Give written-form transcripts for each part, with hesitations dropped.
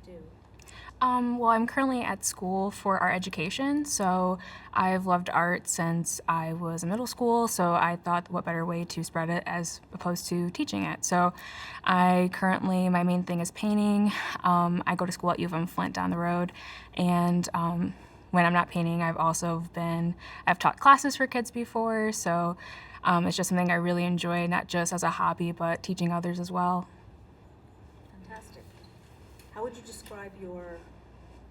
do? Well, I'm currently at school for art education, so I've loved art since I was in middle school, so I thought what better way to spread it as opposed to teaching it. So my main thing is painting. I go to school at UM Flint down the road, and when I'm not painting, I've taught classes for kids before, so it's just something I really enjoy, not just as a hobby, but teaching others as well. Fantastic. How would you describe your,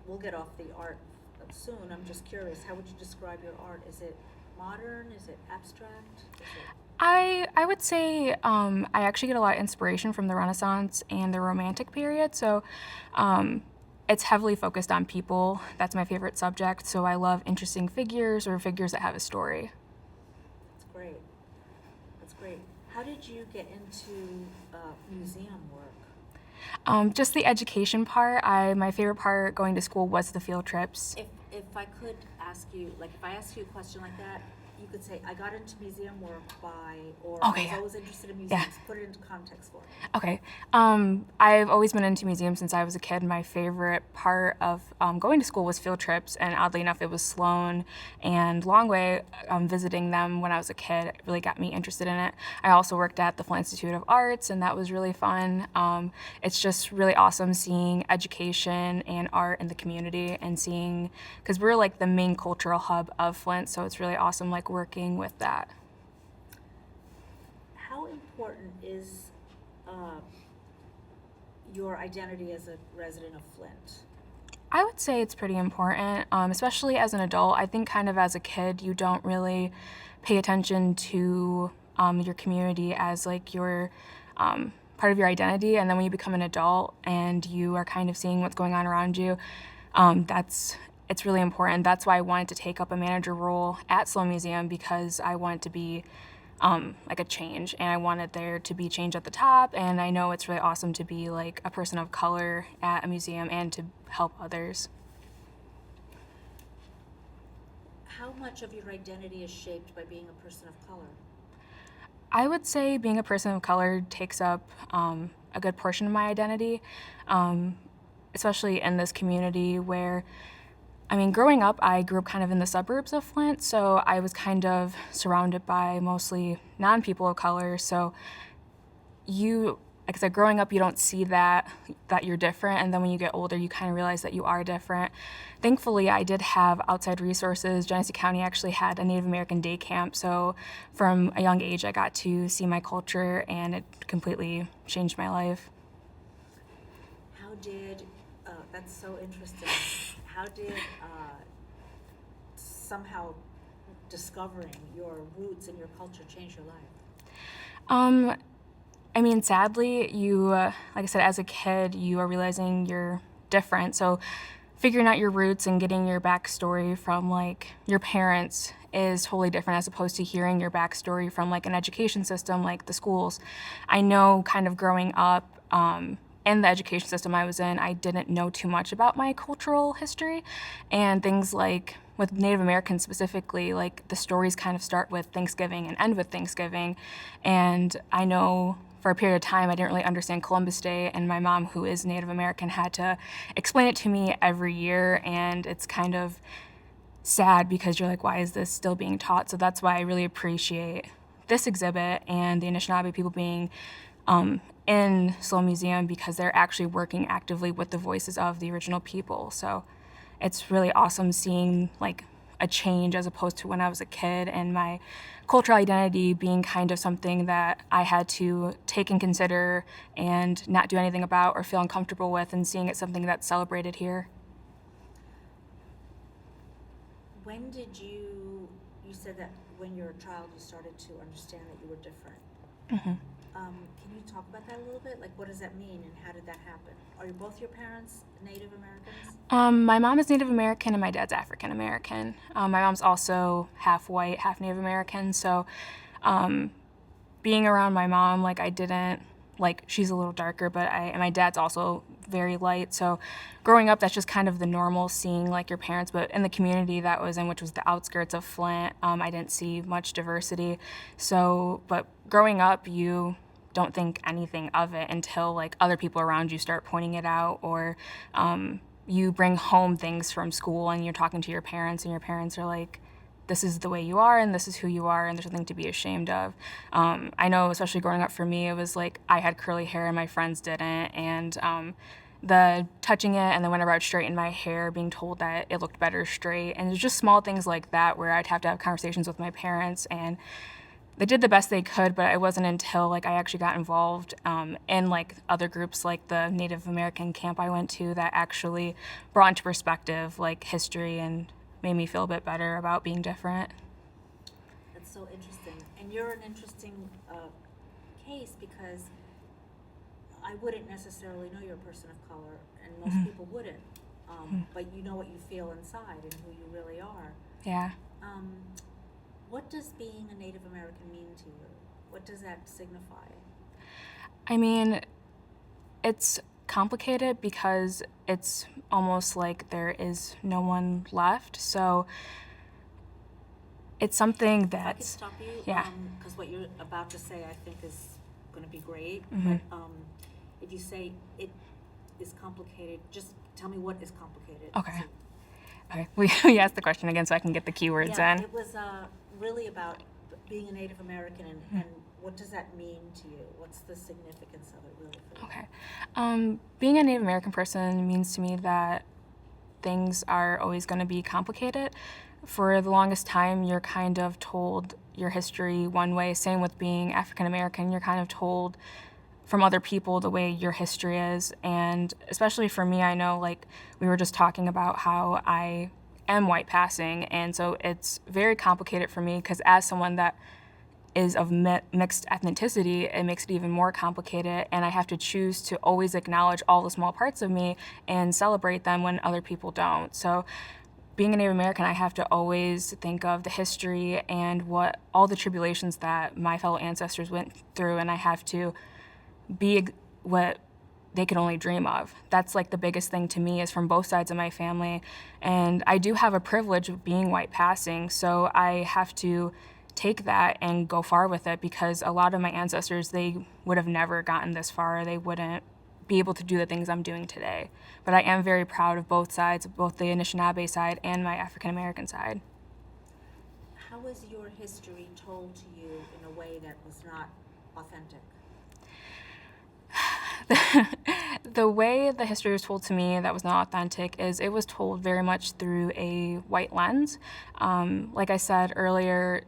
we'll get off the art soon, I'm just curious, how would you describe your art? Is it modern? Is it abstract? Is it... I would say I actually get a lot of inspiration from the Renaissance and the Romantic period. So it's heavily focused on people. That's my favorite subject. So I love interesting figures or figures that have a story. That's great. That's great. How did you get into museum work? Just the education part. My favorite part going to school was the field trips. If I could ask you, like if I asked you a question like that, you could say, I got into museum work by, or I Okay, was yeah. always interested in museums. Yeah. Put it into context for me. Okay. I've always been into museums since I was a kid. My favorite part of going to school was field trips, and oddly enough, it was Sloan and Longway. Visiting them when I was a kid it really got me interested in it. I also worked at the Flint Institute of Arts, and that was really fun. It's just really awesome seeing education and art in the community, and seeing, because we're like the main cultural hub of Flint, so it's really awesome like working with that. How important is your identity as a resident of Flint? I would say it's pretty important, especially as an adult. I think kind of as a kid, you don't really pay attention to your community as like your part of your identity. And then when you become an adult and you are kind of seeing what's going on around you, it's really important. That's why I wanted to take up a manager role at Sloan Museum, because I wanted to be like a change, and I wanted there to be change at the top. And I know it's really awesome to be like a person of color at a museum and to help others. How much of your identity is shaped by being a person of color? I would say being a person of color takes up a good portion of my identity, especially in this community where, I mean, growing up, I grew up kind of in the suburbs of Flint, so I was kind of surrounded by mostly non-people of color. So like I said, growing up, you don't see that you're different, and then when you get older, you kind of realize that you are different. Thankfully, I did have outside resources. Genesee County actually had a Native American day camp, so from a young age, I got to see my culture, and it completely changed my life. How did, that's so interesting, how did somehow discovering your roots and your culture change your life? I mean, sadly, like I said, as a kid, you are realizing you're different. So figuring out your roots and getting your backstory from like your parents is totally different as opposed to hearing your backstory from like an education system like the schools. I know kind of growing up in the education system I was in, I didn't know too much about my cultural history, and things like with Native Americans specifically, like the stories kind of start with Thanksgiving and end with Thanksgiving. And I know for a period of time, I didn't really understand Columbus Day, and my mom, who is Native American, had to explain it to me every year, and it's kind of sad because you're like, why is this still being taught? So that's why I really appreciate this exhibit and the Anishinaabe people being in Sloan Museum, because they're actually working actively with the voices of the original people. So it's really awesome seeing like a change as opposed to when I was a kid, and my cultural identity being kind of something that I had to take and consider and not do anything about or feel uncomfortable with, and seeing it something that's celebrated here. When did you said that when you were a child you started to understand that you were different. Mm-hmm. Can you talk about that a little bit? Like, what does that mean and how did that happen? Are both your parents Native Americans? My mom is Native American and my dad's African American. My mom's also half white, half Native American. So being around my mom, like I didn't, like she's a little darker, but and my dad's also very light. So growing up, that's just kind of the normal, seeing like your parents. But in the community that was in, which was the outskirts of Flint, I didn't see much diversity. So, but growing up, you don't think anything of it until like other people around you start pointing it out, or you bring home things from school and you're talking to your parents and your parents are like, this is the way you are and this is who you are and there's nothing to be ashamed of. I know, especially growing up for me, it was like I had curly hair and my friends didn't, and the touching it, and then whenever I'd straighten my hair, being told that it looked better straight, and it's just small things like that where I'd have to have conversations with my parents, and they did the best they could, but it wasn't until like I actually got involved in like other groups like the Native American camp I went to that actually brought into perspective like history and made me feel a bit better about being different. That's so interesting. And you're an interesting case because I wouldn't necessarily know you're a person of color, and most people wouldn't. But you know what you feel inside and who you really are. Yeah. What does being a Native American mean to you? What does that signify? I mean, it's complicated because it's almost like there is no one left. So it's something If I could that's, stop you, yeah. because what you're about to say I think is going to be great. Mhm. But if you say it is complicated, just tell me what is complicated. Okay. So- Okay, we asked the question again so I can get the keywords yeah, in. it was really about being a Native American and what does that mean to you? What's the significance of it really for you? Okay. Being a Native American person means to me that things are always going to be complicated. For the longest time, you're kind of told your history one way. Same with being African American. You're kind of told from other people the way your history is. And especially for me, I know like we were just talking about how I am white passing. And so it's very complicated for me because as someone that is of mixed ethnicity, it makes it even more complicated, and I have to choose to always acknowledge all the small parts of me and celebrate them when other people don't. So being a Native American, I have to always think of the history and what all the tribulations that my fellow ancestors went through, and I have to be what they could only dream of. That's like the biggest thing to me is from both sides of my family. And I do have a privilege of being white passing, so I have to take that and go far with it because a lot of my ancestors, they would have never gotten this far. They wouldn't be able to do the things I'm doing today. But I am very proud of both sides, both the Anishinaabe side and my African American side. How was your history told to you in a way that was not authentic? The way the history was told to me that was not authentic is it was told very much through a white lens. Like I said earlier,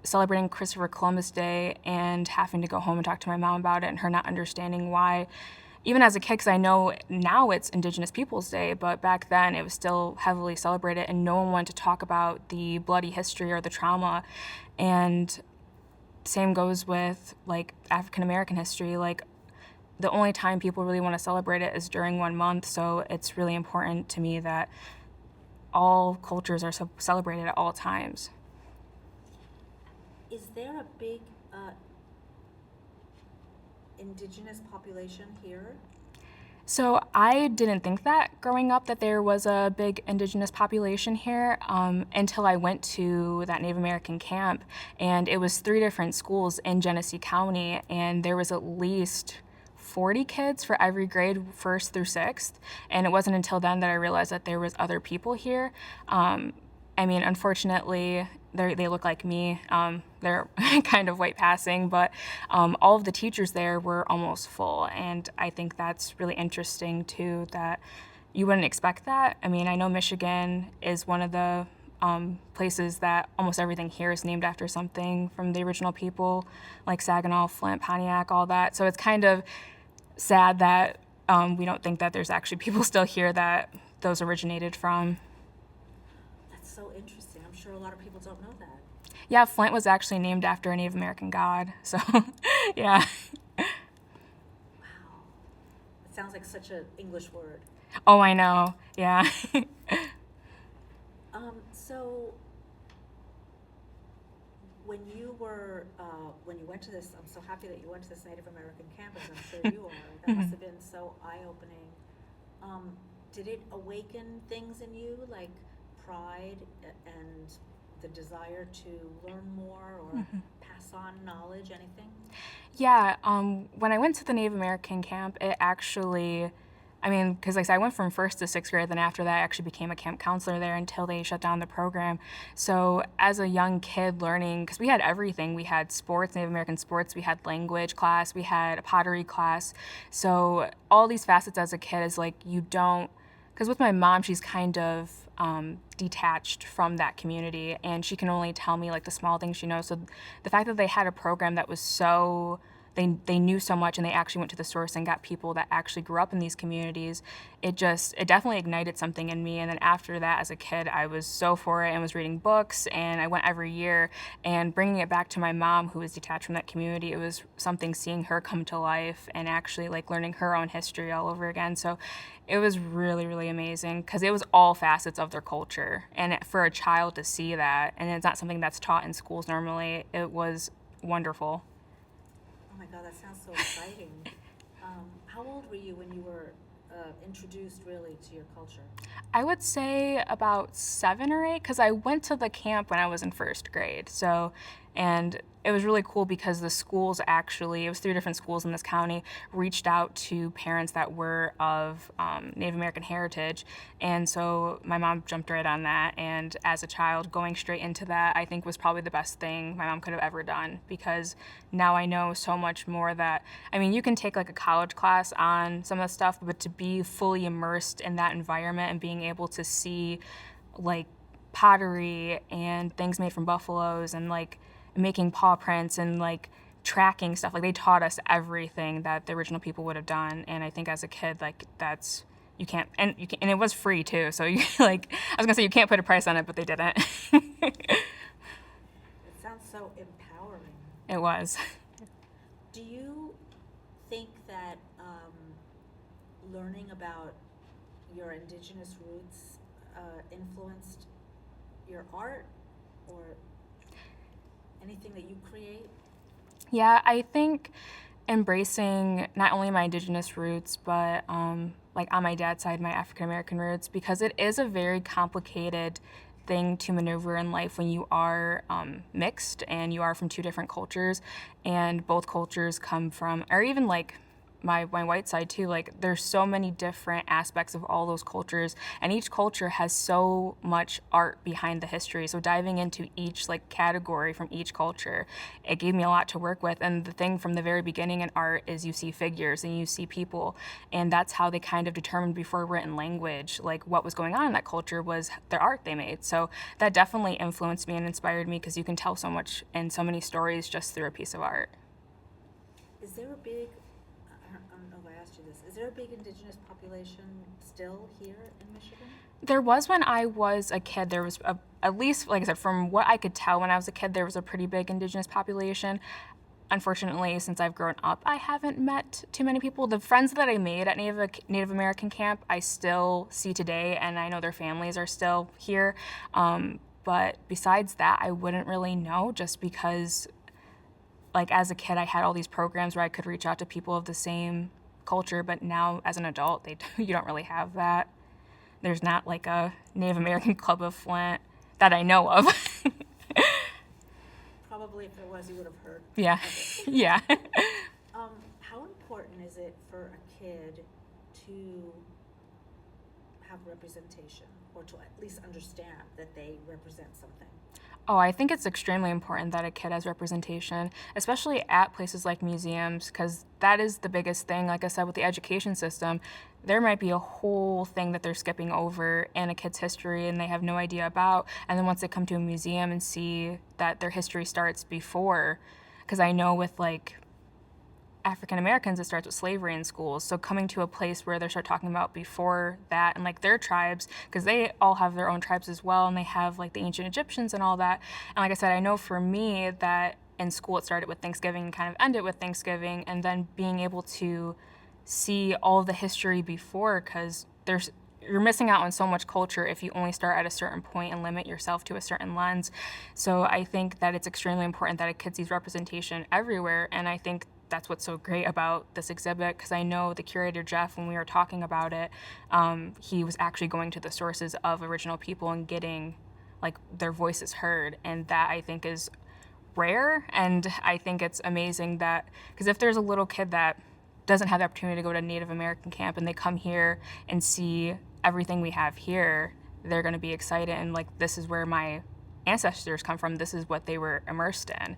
celebrating Christopher Columbus Day and having to go home and talk to my mom about it and her not understanding why, even as a kid, because I know now it's Indigenous Peoples Day, but back then it was still heavily celebrated and no one wanted to talk about the bloody history or the trauma. And same goes with like African American history. Like the only time people really want to celebrate it is during 1 month, so it's really important to me that all cultures are celebrated at all times. Is there a big Indigenous population here? So I didn't think that growing up that there was a big Indigenous population here until I went to that Native American camp, and it was 3 different schools in Genesee County, and there was at least 40 kids for every grade, 1st through 6th, and it wasn't until then that I realized that there was other people here. I mean, unfortunately, they look like me. They're kind of white passing, but all of the teachers there were almost full, and I think that's really interesting too, that you wouldn't expect that. I mean, I know Michigan is one of the places that almost everything here is named after something from the original people, like Saginaw, Flint, Pontiac, all that. So it's kind of sad that we don't think that there's actually people still here that those originated from. That's so interesting. I'm sure a lot of people don't know that. Yeah, Flint was actually named after a Native American god, so yeah. Wow. It sounds like such an English word. Oh, I know, yeah. So when you went to this, I'm so happy that you went to this Native American campus. I'm sure you are. That must have been so eye-opening. Did it awaken things in you, like pride and the desire to learn more or pass on knowledge, anything? Yeah, when I went to the Native American camp, it actually, I mean, because like I said, I went from first to sixth grade, then after that, I actually became a camp counselor there until they shut down the program. So as a young kid learning, because we had everything, we had sports, Native American sports, we had language class, we had a pottery class. So all these facets as a kid is like you don't, because with my mom, she's kind of detached from that community, and she can only tell me like the small things she knows. So the fact that they had a program that was so they knew so much, and they actually went to the source and got people that actually grew up in these communities, it definitely ignited something in me. And then after that, as a kid, I was so for it and was reading books, and I went every year. And bringing it back to my mom, who was detached from that community, it was something seeing her come to life and actually like learning her own history all over again. So it was really, really amazing because it was all facets of their culture. And for a child to see that, and it's not something that's taught in schools normally, it was wonderful. Oh my God, that sounds so exciting. How old were you when you were introduced really to your culture? I would say about 7 or 8, because I went to the camp when I was in first grade. So, and it was really cool because the schools actually, it was 3 different schools in this county, reached out to parents that were of Native American heritage. And so my mom jumped right on that. And as a child, going straight into that, I think was probably the best thing my mom could have ever done, because now I know so much more that, I mean, you can take like a college class on some of the stuff, but to be fully immersed in that environment and being able to see like pottery and things made from buffaloes and like making paw prints and like tracking stuff, like they taught us everything that the original people would have done. And I think as a kid, like that's, you can't, and it was free too, so you like, I was gonna say you can't put a price on it, but they didn't. It sounds so empowering. It was. Do you think that learning about your Indigenous roots influenced your art or anything that you create? Yeah, I think embracing not only my Indigenous roots, but like on my dad's side, my African American roots, because it is a very complicated thing to maneuver in life when you are mixed and you are from 2 different cultures, and both cultures come from, or even like my white side too, like there's so many different aspects of all those cultures, and each culture has so much art behind the history. So diving into each like category from each culture, it gave me a lot to work with. And the thing from the very beginning in art is you see figures and you see people, and that's how they kind of determined before written language like what was going on in that culture was their art they made. So that definitely influenced me and inspired me, because you can tell so much and so many stories just through a piece of art. Is there a big, I don't know if I asked you this, is there a big Indigenous population still here in Michigan? There was when I was a kid. There was at least, like I said, from what I could tell when I was a kid, there was a pretty big Indigenous population. Unfortunately, since I've grown up, I haven't met too many people. The friends that I made at Native American camp, I still see today, and I know their families are still here. But besides that, I wouldn't really know, just because like as a kid, I had all these programs where I could reach out to people of the same culture, but now as an adult, you don't really have that. There's not like a Native American Club of Flint that I know of. Probably if there was, you would have heard. Yeah, yeah. How important is it for a kid to have representation, or to at least understand that they represent something? Oh, I think it's extremely important that a kid has representation, especially at places like museums, because that is the biggest thing. Like I said, with the education system, there might be a whole thing that they're skipping over in a kid's history and they have no idea about. And then once they come to a museum and see that their history starts before, because I know with like African Americans, it starts with slavery in schools. So coming to a place where they start talking about before that and like their tribes, because they all have their own tribes as well, and they have like the ancient Egyptians and all that. And like I said, I know for me that in school it started with Thanksgiving and kind of ended with Thanksgiving, and then being able to see all the history before, because you're missing out on so much culture if you only start at a certain point and limit yourself to a certain lens. So I think that it's extremely important that a kid sees representation everywhere, and I think that's what's so great about this exhibit, because I know the curator, Jeff, when we were talking about it, he was actually going to the sources of original people and getting like their voices heard, and that I think is rare, and I think it's amazing that, because if there's a little kid that doesn't have the opportunity to go to Native American camp and they come here and see everything we have here, they're going to be excited and like, this is where my ancestors come from, this is what they were immersed in.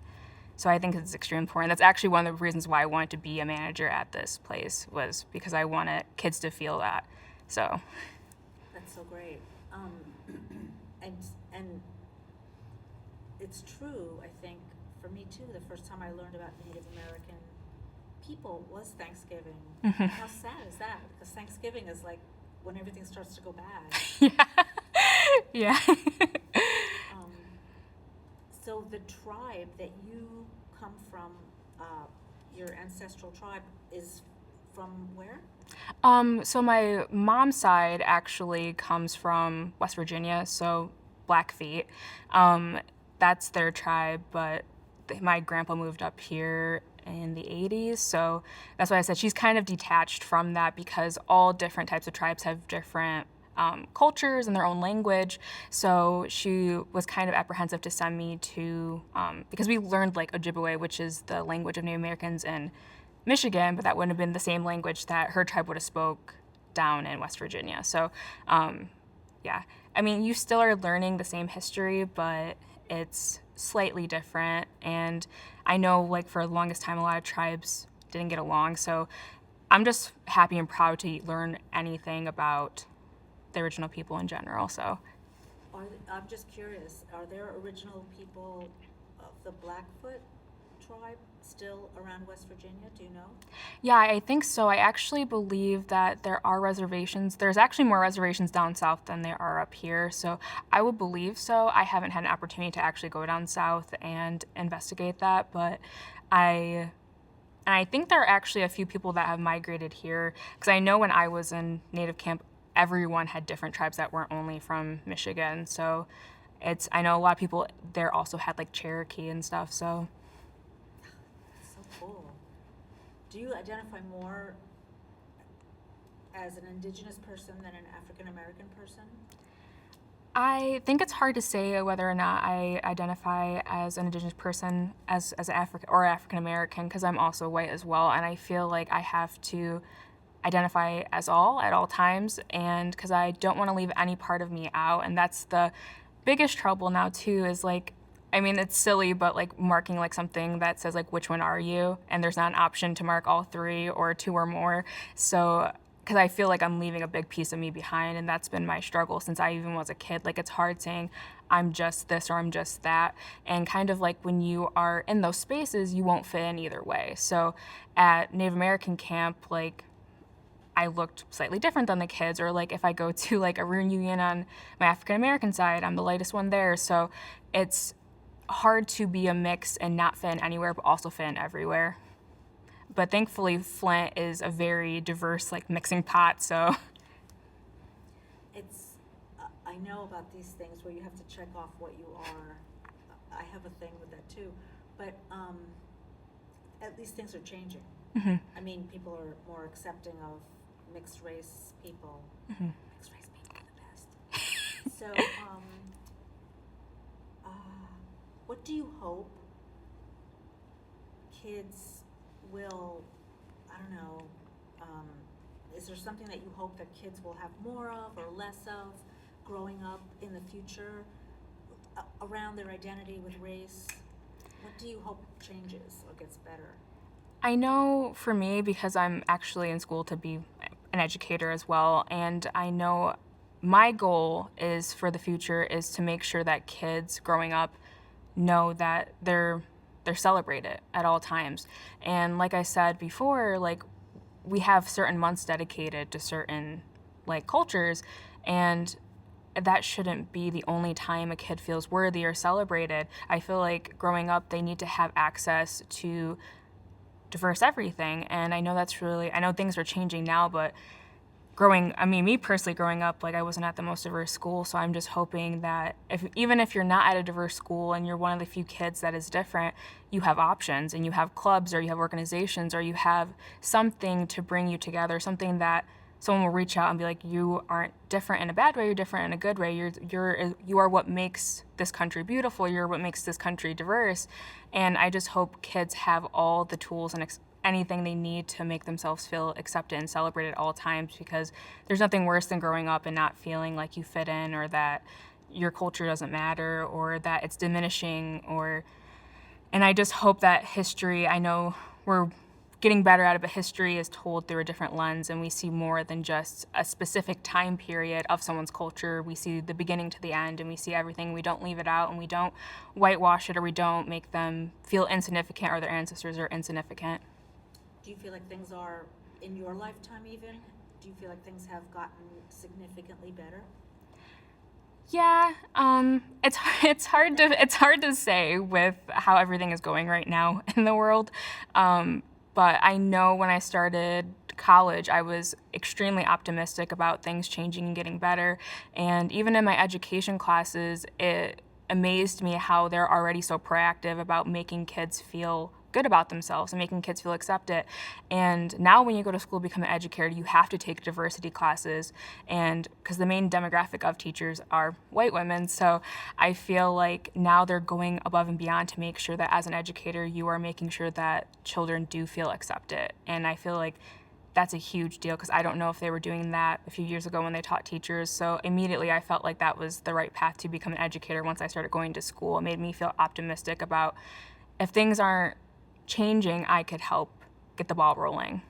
So I think it's extremely important. That's actually one of the reasons why I wanted to be a manager at this place, was because I wanted kids to feel that. So That's so great. And it's true, I think, for me too, the first time I learned about Native American people was Thanksgiving. Mhm. How sad is that? Because Thanksgiving is like when everything starts to go bad. yeah. So the tribe that you come from, your ancestral tribe, is from where? So my mom's side actually comes from West Virginia, so Blackfeet. That's their tribe, but my grandpa moved up here in the 80s, so that's why I said she's kind of detached from that, because all different types of tribes have different cultures and their own language. So she was kind of apprehensive to send me to, because we learned like Ojibwe, which is the language of Native Americans in Michigan, but that wouldn't have been the same language that her tribe would have spoke down in West Virginia. So yeah, I mean, you still are learning the same history, but it's slightly different. And I know like for the longest time, a lot of tribes didn't get along. So I'm just happy and proud to learn anything about the original people in general. So I'm just curious, are there original people of the Blackfoot tribe still around West Virginia? Do you know? yeah, I think so. I actually believe that there are reservations. There's actually more reservations down south than there are up here. So I would believe so. I haven't had an opportunity to actually go down south and investigate that, but I think there are actually a few people that have migrated here, because I know when I was in Native camp, everyone had different tribes that weren't only from Michigan. So I know a lot of people there also had like Cherokee and stuff. So So cool. Do you identify more as an Indigenous person than an African American person? I think it's hard to say whether or not I identify as an Indigenous person, as African American, because I'm also white as well, and I feel like I have to identify as all at all times, and because I don't want to leave any part of me out. And that's the biggest trouble now too, is like, I mean, it's silly, but like marking like something that says like, which one are you? And there's not an option to mark all three or two or more. So, because I feel like I'm leaving a big piece of me behind, and that's been my struggle since I even was a kid. Like, it's hard saying I'm just this or I'm just that. And kind of like when you are in those spaces, you won't fit in either way. So at Native American camp, like, I looked slightly different than the kids, or like if I go to like a reunion on my African American side, I'm the lightest one there. So it's hard to be a mix and not fit in anywhere, but also fit in everywhere. But thankfully, Flint is a very diverse, like, mixing pot. So It's, I know about these things where you have to check off what you are. I have a thing with that too, but at least things are changing. Mhm. I mean, people are more accepting of mixed race people. Mhm. Mixed race people are the best. So, what do you hope kids will, I don't know, is there something that you hope that kids will have more of or less of growing up in the future around their identity with race? What do you hope changes or gets better? I know for me, because I'm actually in school to be an educator as well, and I know my goal is for the future is to make sure that kids growing up know that they're celebrated at all times. And like I said before, like, we have certain months dedicated to certain like cultures, and that shouldn't be the only time a kid feels worthy or celebrated. I feel like growing up, they need to have access to diverse everything. And I know I know things are changing now, but me personally growing up, like, I wasn't at the most diverse school, so I'm just hoping that even if you're not at a diverse school and you're one of the few kids that is different, you have options and you have clubs or you have organizations or you have something to bring you together, something that someone will reach out and be like, you aren't different in a bad way, you're different in a good way. You are what makes this country beautiful, you're what makes this country diverse. And I just hope kids have all the tools and anything they need to make themselves feel accepted and celebrated at all times, because there's nothing worse than growing up and not feeling like you fit in, or that your culture doesn't matter, or that it's diminishing, and I just hope that history, I know we're getting better at it, but history is told through a different lens, and we see more than just a specific time period of someone's culture. We see the beginning to the end, and we see everything. We don't leave it out, and we don't whitewash it, or we don't make them feel insignificant or their ancestors are insignificant. Do you feel like things are, in your lifetime even, do you feel like things have gotten significantly better? Yeah, it's hard to say with how everything is going right now in the world. But I know when I started college, I was extremely optimistic about things changing and getting better. And even in my education classes, it amazed me how they're already so proactive about making kids feel good about themselves and making kids feel accepted. And now when you go to school to become an educator, you have to take diversity classes, and because the main demographic of teachers are white women. So I feel like now they're going above and beyond to make sure that as an educator, you are making sure that children do feel accepted. And I feel like that's a huge deal, because I don't know if they were doing that a few years ago when they taught teachers. So immediately I felt like that was the right path to become an educator. Once I started going to school, it made me feel optimistic about if things aren't changing, I could help get the ball rolling.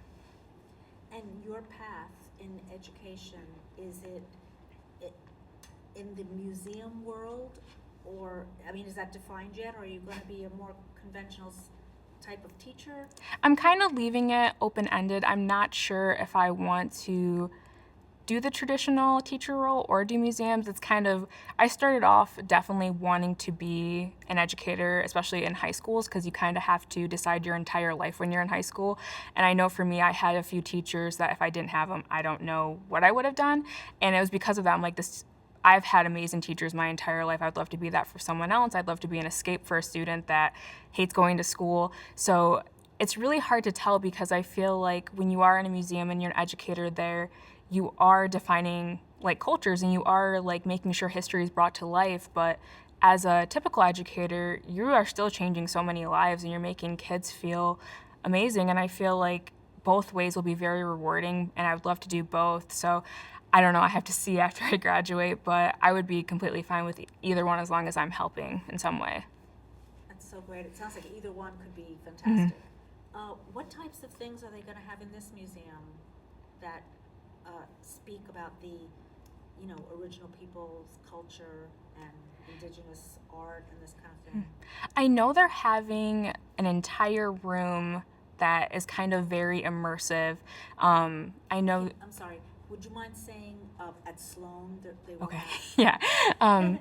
And your path in education, is it in the museum world, or, I mean, is that defined yet, or are you going to be a more conventional type of teacher? I'm kind of leaving it open-ended. I'm not sure if I want to do the traditional teacher role or do museums. It's kind of, I started off definitely wanting to be an educator, especially in high schools, because you kind of have to decide your entire life when you're in high school. And I know for me, I had a few teachers that if I didn't have them, I don't know what I would have done. And it was because of that, I'm like, I've had amazing teachers my entire life. I'd love to be that for someone else. I'd love to be an escape for a student that hates going to school. So it's really hard to tell, because I feel like when you are in a museum and you're an educator there, you are defining like cultures, and you are like making sure history is brought to life. But as a typical educator, you are still changing so many lives, and you're making kids feel amazing. And I feel like both ways will be very rewarding, and I would love to do both. So I don't know, I have to see after I graduate, but I would be completely fine with either one as long as I'm helping in some way. That's so great. It sounds like either one could be fantastic. What types of things are they going to have in this museum that speak about the, original people's culture and Indigenous art and this kind of thing? I know they're having an entire room that is kind of very immersive. I know. I'm sorry. Would you mind saying at Sloan that they will Okay. have? Yeah.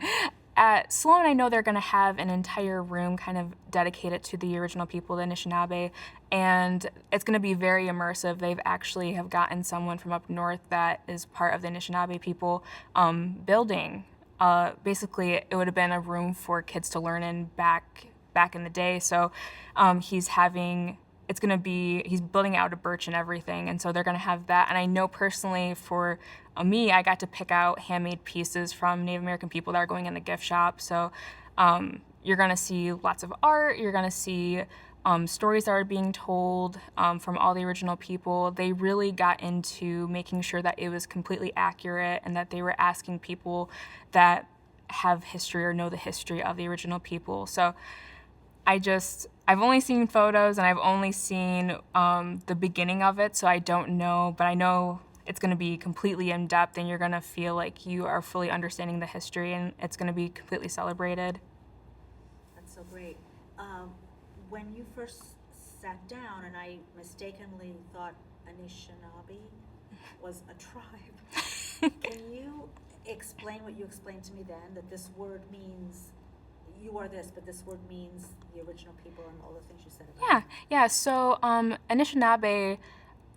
At Sloan, I know they're going to have an entire room kind of dedicated to the original people, the Anishinaabe, and it's going to be very immersive. They've actually have gotten someone from up north that is part of the Anishinaabe people building. Basically, it would have been a room for kids to learn in back in the day. So he's building out a birch and everything, and so they're going to have that. And I know personally for me, I got to pick out handmade pieces from Native American people that are going in the gift shop. So you're going to see lots of art, you're going to see stories that are being told from all the original people. They really got into making sure that it was completely accurate, and that they were asking people that have history or know the history of the original people. So I've only seen photos, and I've only seen the beginning of it, so I don't know, but I know it's going to be completely in depth, and you're going to feel like you are fully understanding the history, and it's going to be completely celebrated. That's so great. When you first sat down, and I mistakenly thought Anishinaabe was a tribe, can you explain what you explained to me then, that this word means you are this, but this word means the original people and all the things you said about it? Yeah. So Anishinaabe,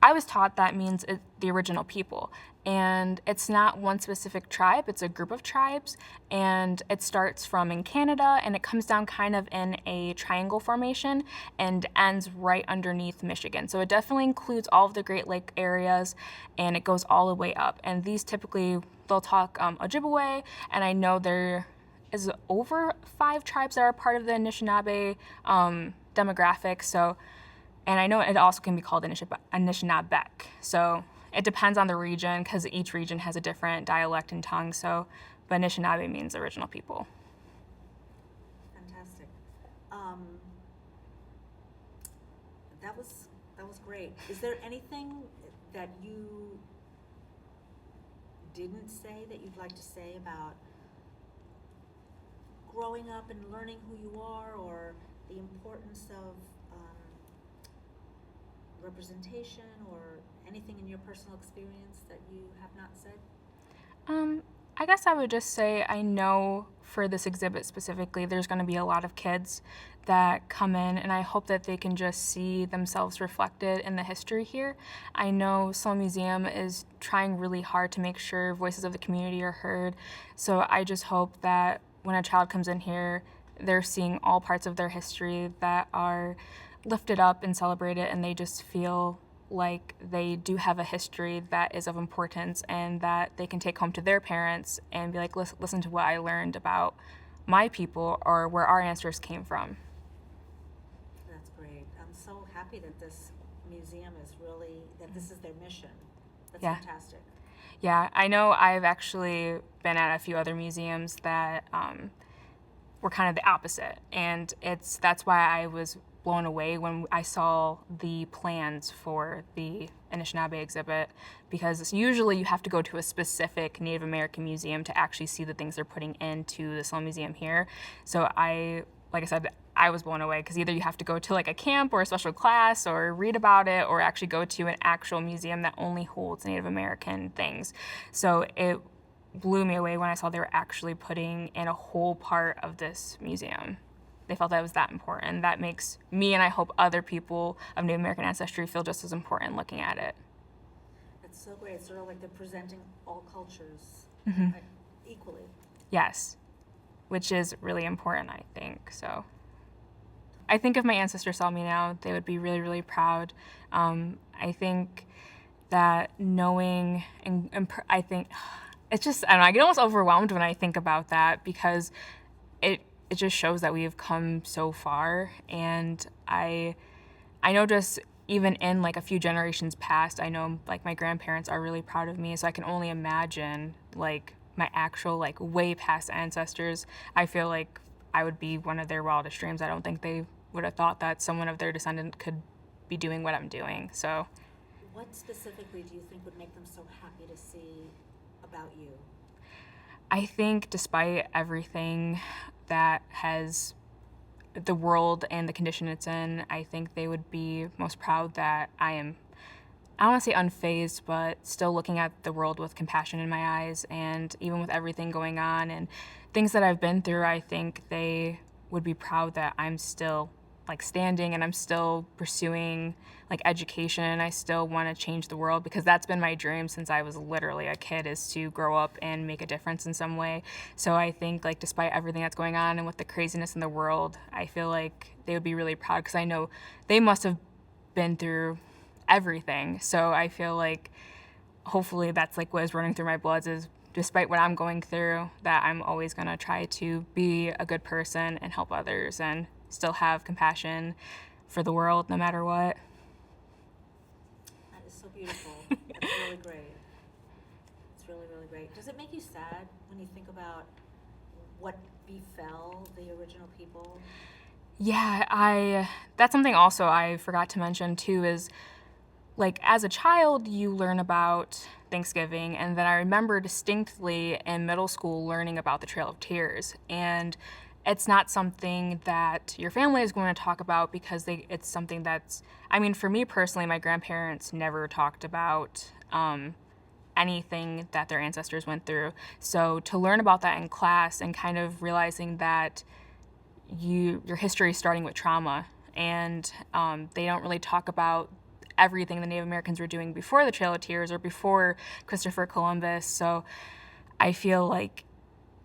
I was taught that means the original people. And it's not one specific tribe, it's a group of tribes. And it starts from in Canada and it comes down kind of in a triangle formation and ends right underneath Michigan. So it definitely includes all of the Great Lake areas and it goes all the way up. And these typically, they'll talk Ojibwe, and I know there is over 5 tribes that are part of the Anishinaabe demographic. So, and I know it also can be called Anishinaabe. So it depends on the region because each region has a different dialect and tongue. So, but Anishinaabe means original people. Fantastic. That was great. Is there anything that you didn't say that you'd like to say about growing up and learning who you are, or the importance of representation, or anything in your personal experience that you have not said? I guess I would just say I know for this exhibit specifically, there's going to be a lot of kids that come in, and I hope that they can just see themselves reflected in the history here. I know Sloan Museum is trying really hard to make sure voices of the community are heard, so I just hope that when a child comes in here, they're seeing all parts of their history that are lifted up and celebrated, and they just feel like they do have a history that is of importance and that they can take home to their parents and be like, listen to what I learned about my people or where our ancestors came from. That's great. I'm so happy that this museum is really, that this is their mission. That's Yeah. fantastic. Yeah, I know I've actually been at a few other museums that were kind of the opposite, and that's why I was blown away when I saw the plans for the Anishinaabe exhibit, because usually you have to go to a specific Native American museum to actually see the things they're putting into the Sloan Museum here. So like I said, I was blown away because either you have to go to like a camp or a special class or read about it, or actually go to an actual museum that only holds Native American things. So it blew me away when I saw they were actually putting in a whole part of this museum. They felt that was that important. That makes me, and I hope other people of Native American ancestry, feel just as important looking at it. It's so great. It's sort of like they're presenting all cultures equally. Yes, which is really important, I think. So I think if my ancestors saw me now, they would be really, really proud. I think that knowing, I think, it's just, I don't know, I get almost overwhelmed when I think about that, because it just shows that we have come so far. And I know just even in like a few generations past, I know like my grandparents are really proud of me. So I can only imagine like my actual like way past ancestors. I feel like I would be one of their wildest dreams. I don't think they would have thought that someone of their descendant could be doing what I'm doing. So what specifically do you think would make them so happy to see about you? I think despite everything that has the world and the condition it's in, I think they would be most proud that I don't want to say unfazed, but still looking at the world with compassion in my eyes. And even with everything going on and things that I've been through, I think they would be proud that I'm still like standing and I'm still pursuing like education. I still want to change the world, because that's been my dream since I was literally a kid, is to grow up and make a difference in some way. So I think like despite everything that's going on and with the craziness in the world, I feel like they would be really proud, because I know they must have been through everything. So I feel like hopefully that's like what is running through my blood, is despite what I'm going through, that I'm always going to try to be a good person and help others and still have compassion for the world no matter what. That is so beautiful. That's really great. It's really, really great. Does it make you sad when you think about what befell the original people? Yeah, that's something also I forgot to mention too, is like as a child you learn about Thanksgiving, and then I remember distinctly in middle school learning about the Trail of Tears, and it's not something that your family is going to talk about, because it's something that's, I mean, for me personally, my grandparents never talked about anything that their ancestors went through. So to learn about that in class and kind of realizing that your history is starting with trauma, and they don't really talk about everything the Native Americans were doing before the Trail of Tears or before Christopher Columbus. So I feel like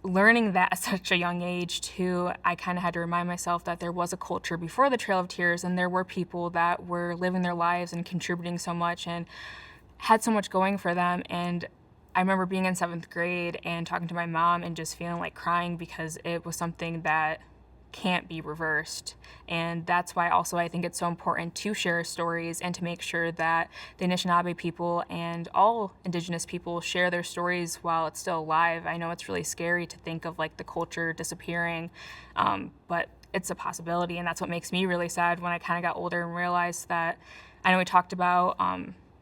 learning that at such a young age too, I kind of had to remind myself that there was a culture before the Trail of Tears, and there were people that were living their lives and contributing so much and had so much going for them. And I remember being in 7th grade and talking to my mom and just feeling like crying because it was something that can't be reversed. And that's why also I think it's so important to share stories and to make sure that the Anishinaabe people and all Indigenous people share their stories while it's still alive. I know it's really scary to think of like the culture disappearing, but it's a possibility, and that's what makes me really sad when I kind of got older and realized that, I know we talked about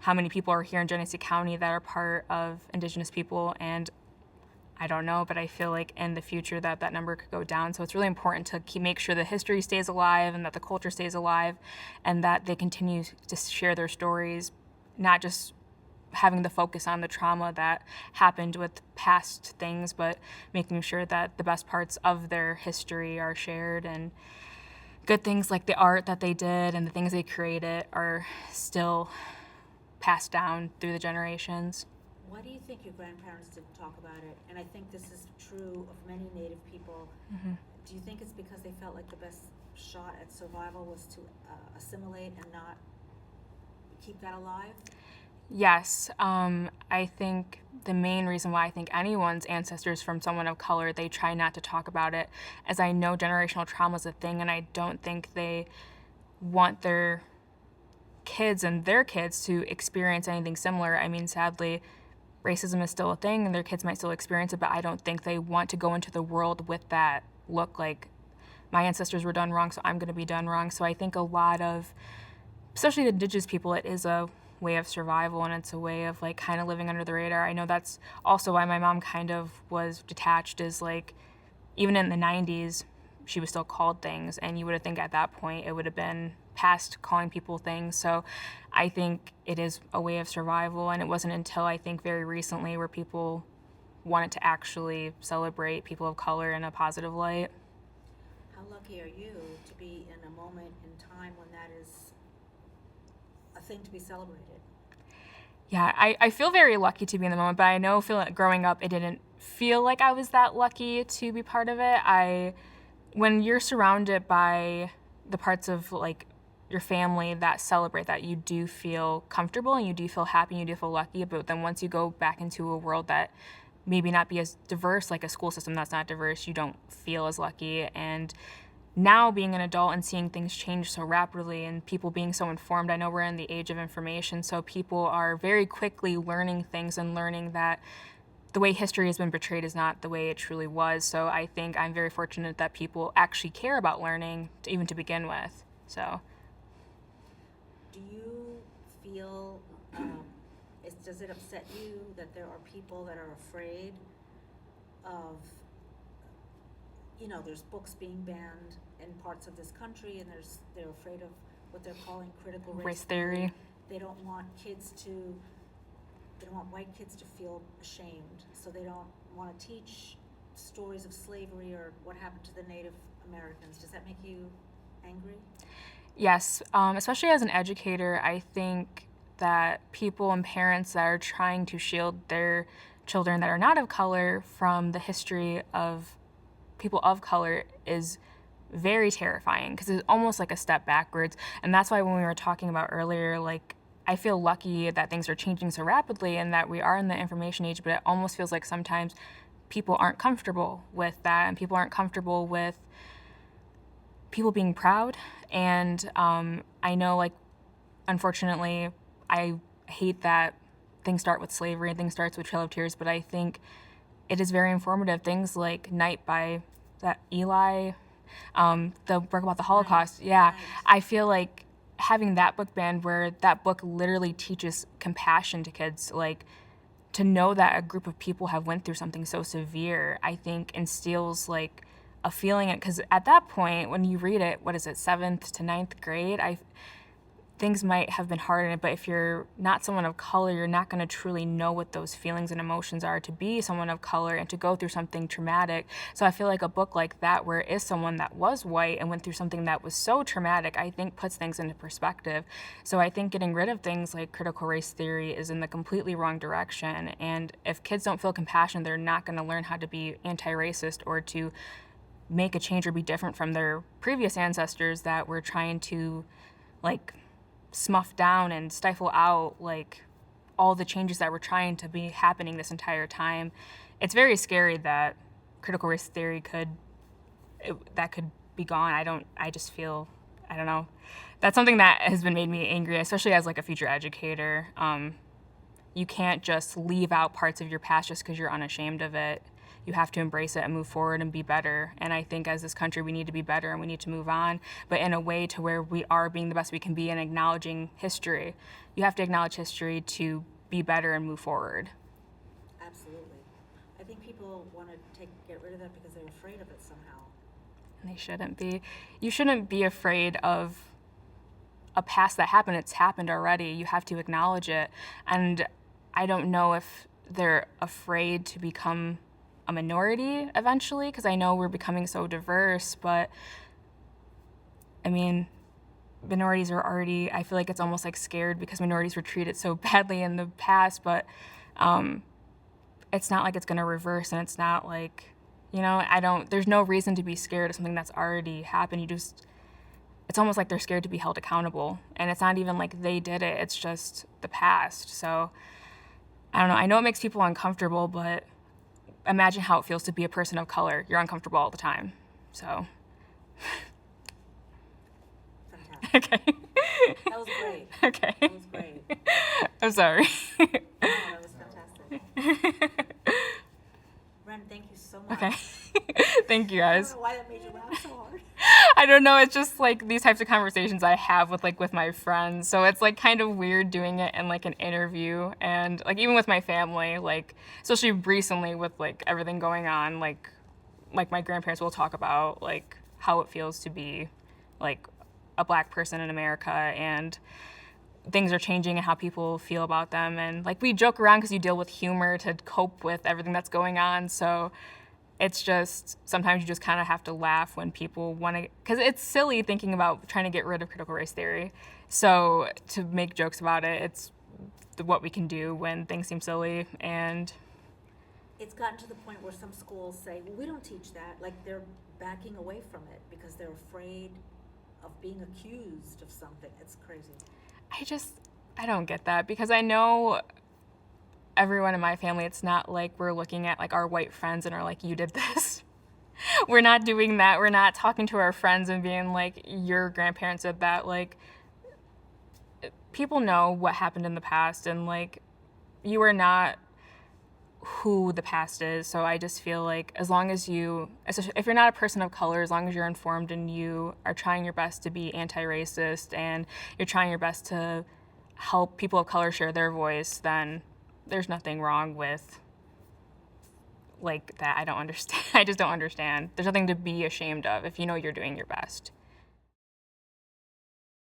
how many people are here in Genesee County that are part of Indigenous people, and I don't know, but I feel like in the future that number could go down. So it's really important to make sure the history stays alive and that the culture stays alive and that they continue to share their stories, not just having the focus on the trauma that happened with past things, but making sure that the best parts of their history are shared, and good things like the art that they did and the things they created are still passed down through the generations. Why do you think your grandparents didn't talk about it? And I think this is true of many Native people. Mm-hmm. Do you think it's because they felt like the best shot at survival was to assimilate and not keep that alive? Yes. I think the main reason why I think anyone's ancestors from someone of color, they try not to talk about it, as I know generational trauma is a thing, and I don't think they want their kids and their kids to experience anything similar. I mean, sadly, racism is still a thing and their kids might still experience it, but I don't think they want to go into the world with that look like my ancestors were done wrong, so I'm going to be done wrong. So I think a lot of, especially the Indigenous people, it is a way of survival, and it's a way of like kind of living under the radar. I know that's also why my mom kind of was detached, is like even in the 90s, she was still called things, and you would have think at that point it would have been past calling people things. So I think it is a way of survival, and it wasn't until I think very recently where people wanted to actually celebrate people of color in a positive light. How lucky are you to be in a moment in time when that is a thing to be celebrated? Yeah, I feel very lucky to be in the moment, but I know growing up, it didn't feel like I was that lucky to be part of it. When you're surrounded by the parts of like your family that celebrate that, you do feel comfortable and you do feel happy and you do feel lucky. But then once you go back into a world that maybe not be as diverse, like a school system that's not diverse, you don't feel as lucky. And now being an adult and seeing things change so rapidly and people being so informed, I know we're in the age of information, so people are very quickly learning things and learning that the way history has been portrayed is not the way it truly was. So I think I'm very fortunate that people actually care about learning, even to begin with. So, do you feel, does it upset you that there are people that are afraid of, there's books being banned in parts of this country, and they're afraid of what they're calling critical race theory. They don't want white kids to feel ashamed, so they don't want to teach stories of slavery or what happened to the Native Americans. Does that make you angry? Yes, especially as an educator, I think that people and parents that are trying to shield their children that are not of color from the history of people of color is very terrifying, because it's almost like a step backwards. And that's why when we were talking about earlier, like, I feel lucky that things are changing so rapidly and that we are in the information age, but it almost feels like sometimes people aren't comfortable with that, and people aren't comfortable with people being proud. And I know, like, unfortunately, I hate that things start with slavery and things starts with Trail of Tears, but I think it is very informative. Things like Night by that Eli, the work about the Holocaust. Night. Yeah, Night. I feel like having that book banned, where that book literally teaches compassion to kids, like, to know that a group of people have went through something so severe, I think instills like a feeling, because at that point when you read it, what is it, 7th to 9th grade, things might have been hard in it, but if you're not someone of color, you're not going to truly know what those feelings and emotions are to be someone of color and to go through something traumatic. So I feel like a book like that, where it is someone that was white and went through something that was so traumatic, I think puts things into perspective. So I think getting rid of things like critical race theory is in the completely wrong direction. And if kids don't feel compassion, they're not going to learn how to be anti-racist or to make a change or be different from their previous ancestors that were trying to, like, smuff down and stifle out like all the changes that were trying to be happening this entire time. It's very scary that critical race theory could be gone. I just feel, I don't know. That's something that has been made me angry, especially as like a future educator. You can't just leave out parts of your past just because you're unashamed of it. You have to embrace it and move forward and be better. And I think as this country, we need to be better and we need to move on, but in a way to where we are being the best we can be and acknowledging history. You have to acknowledge history to be better and move forward. Absolutely. I think people want to get rid of that because they're afraid of it somehow. And they shouldn't be. You shouldn't be afraid of a past that happened. It's happened already. You have to acknowledge it. And I don't know if they're afraid to become a minority eventually, because I know we're becoming so diverse, but I mean, minorities are already, I feel like it's almost like scared because minorities were treated so badly in the past, but it's not like it's going to reverse, and it's not like, there's no reason to be scared of something that's already happened. It's almost like they're scared to be held accountable, and it's not even like they did it, it's just the past. So I don't know, I know it makes people uncomfortable, but imagine how it feels to be a person of color. You're uncomfortable all the time. So. Fantastic. Okay. That was great. Okay. That was great. I'm sorry. No, that was fantastic. Ren, thank you so much. Okay. Thank you, I guys. don't know why that made you laugh so hard. I don't know. It's just like these types of conversations I have with my friends. So it's like kind of weird doing it in like an interview, and like even with my family, like especially recently with like everything going on, like my grandparents will talk about like how it feels to be like a Black person in America, and things are changing and how people feel about them. And like we joke around because you deal with humor to cope with everything that's going on. So it's just, sometimes you just kind of have to laugh when people want to, because it's silly thinking about trying to get rid of critical race theory. So to make jokes about it, it's what we can do when things seem silly. And It's gotten to the point where some schools say, well, we don't teach that. Like they're backing away from it because they're afraid of being accused of something. It's crazy. I don't get that, because I know everyone in my family, it's not like we're looking at like our white friends and are like, you did this. We're not doing that. We're not talking to our friends and being like, your grandparents did that. Like, people know what happened in the past, and like, you are not who the past is. So I just feel like as long as you, especially if you're not a person of color, as long as you're informed and you are trying your best to be anti-racist and you're trying your best to help people of color share their voice, then there's nothing wrong with like that. I don't understand. I just don't understand. There's nothing to be ashamed of if you know you're doing your best.